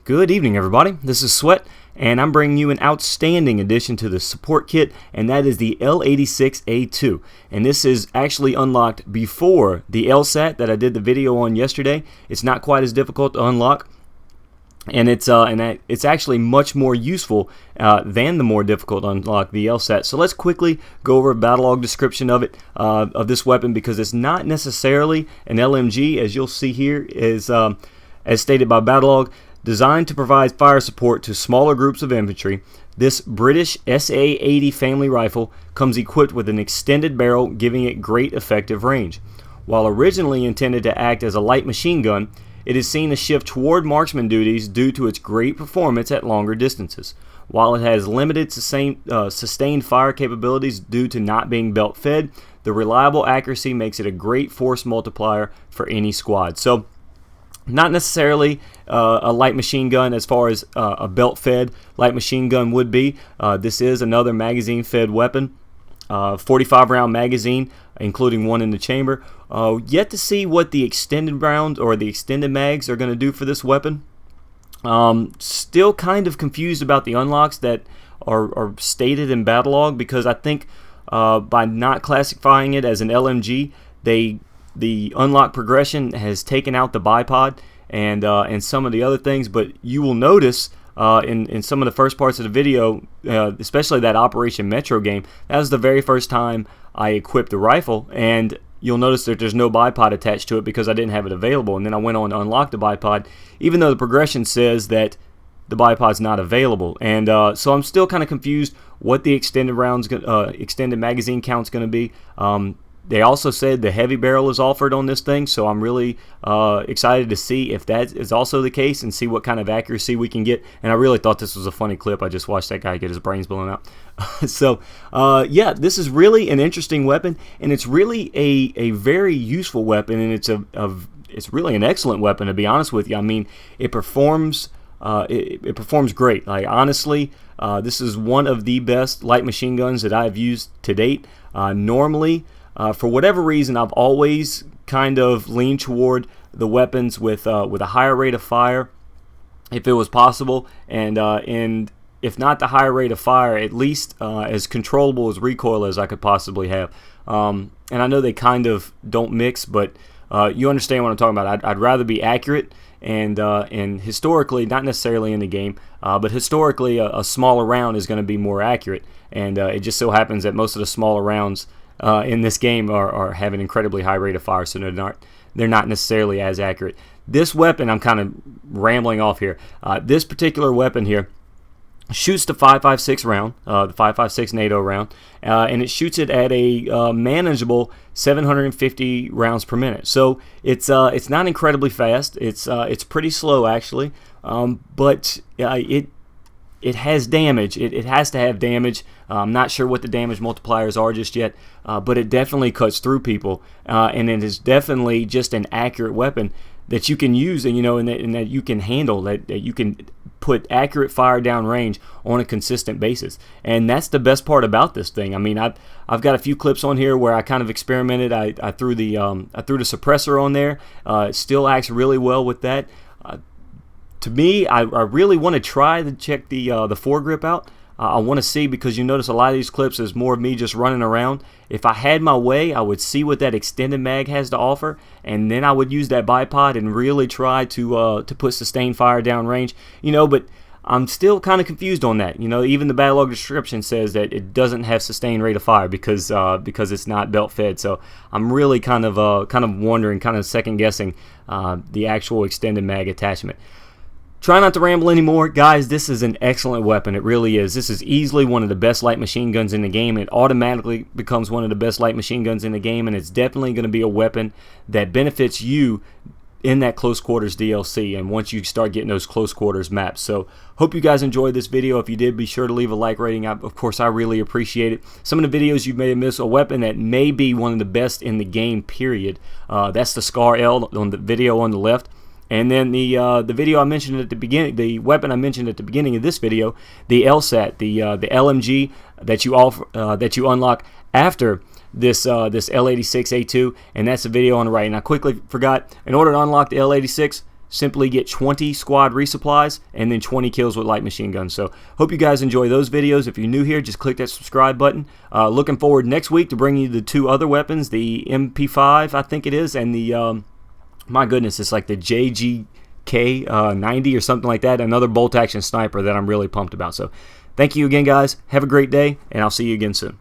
Good evening, everybody. This is Sweat, and I'm bringing you an outstanding addition to the support kit, and that is the L86A2. And this is actually unlocked before the LSAT that I did the video on yesterday. It's not quite as difficult to unlock, and it's actually much more useful than the more difficult to unlock the LSAT. So let's quickly go over a battle log description of it, of this weapon, because it's not necessarily an LMG, as you'll see here, as stated by battle log. Designed to provide fire support to smaller groups of infantry, this British SA-80 family rifle comes equipped with an extended barrel, giving it great effective range. While originally intended to act as a light machine gun, it is seen to shift toward marksman duties due to its great performance at longer distances. While it has limited sustained fire capabilities due to not being belt fed, the reliable accuracy makes it a great force multiplier for any squad. So, not necessarily a light machine gun as far as a belt-fed light machine gun would be. This is another magazine-fed weapon, 45-round magazine, including one in the chamber. Yet to see what the extended rounds or the extended mags are going to do for this weapon. Still kind of confused about the unlocks that are stated in battle log, because I think by not classifying it as an LMG, the unlock progression has taken out the bipod and some of the other things. But you will notice in some of the first parts of the video, especially that Operation Metro game, that was the very first time I equipped the rifle, and you'll notice that there's no bipod attached to it because I didn't have it available. And then I went on to unlock the bipod, even though the progression says that the bipod's not available. And so I'm still kind of confused what the extended magazine count's going to be. They also said the heavy barrel is offered on this thing, so I'm really excited to see if that is also the case and see what kind of accuracy we can get. And I really thought this was a funny clip. I just watched that guy get his brains blown out. So, yeah, this is really an interesting weapon, and it's really a very useful weapon, and it's really an excellent weapon, to be honest with you. I mean, it performs it performs great. Like, honestly, this is one of the best light machine guns that I've used to date. Normally, for whatever reason, I've always kind of leaned toward the weapons with a higher rate of fire, if it was possible, and if not the higher rate of fire, at least as controllable as recoil as I could possibly have. And I know they kind of don't mix, but you understand what I'm talking about. I'd rather be accurate, and historically, not necessarily in the game, but historically, a smaller round is going to be more accurate, and it just so happens that most of the smaller rounds in this game are have an incredibly high rate of fire, so they're not necessarily as accurate. This weapon, I'm kind of rambling off here. This particular weapon here shoots the 5.56 round, the 5.56 NATO round, and it shoots it at a manageable 750 rounds per minute. So it's not incredibly fast. It's pretty slow actually, but it has damage. It has to have damage. I'm not sure what the damage multipliers are just yet, but it definitely cuts through people, and it is definitely just an accurate weapon that you can use, and that you can handle, that you can put accurate fire down range on a consistent basis. And that's the best part about this thing. I mean, I've got a few clips on here where I kind of experimented. I threw the suppressor on there. It still acts really well with that. To me, I really want to try to check the foregrip out. I want to see, because you notice a lot of these clips is more of me just running around. If I had my way, I would see what that extended mag has to offer, and then I would use that bipod and really try to put sustained fire down range. But I'm still kind of confused on that. Even the battle log description says that it doesn't have sustained rate of fire because it's not belt fed. So I'm really kind of wondering, kind of second guessing the actual extended mag attachment. Try not to ramble anymore. Guys, this is an excellent weapon. It really is. This is easily one of the best light machine guns in the game. It automatically becomes one of the best light machine guns in the game, and it's definitely going to be a weapon that benefits you in that close quarters DLC, and once you start getting those close quarters maps. So hope you guys enjoyed this video. If you did, be sure to leave a like rating. Of course, I really appreciate it. Some of the videos you may have missed, a weapon that may be one of the best in the game, period. That's the Scar L on the video on the left. And then the video I mentioned at the beginning, the weapon I mentioned at the beginning of this video, the LSAT, the LMG that you unlock after this L86A2, and that's the video on the right. And I quickly forgot, in order to unlock the L86, simply get 20 squad resupplies and then 20 kills with light machine guns. So hope you guys enjoy those videos. If you're new here, just click that subscribe button. Looking forward next week to bringing you the 2 other weapons, the MP5 I think it is, and the my goodness, it's like the JGK 90 or something like that, another bolt action sniper that I'm really pumped about. So thank you again, guys. Have a great day, and I'll see you again soon.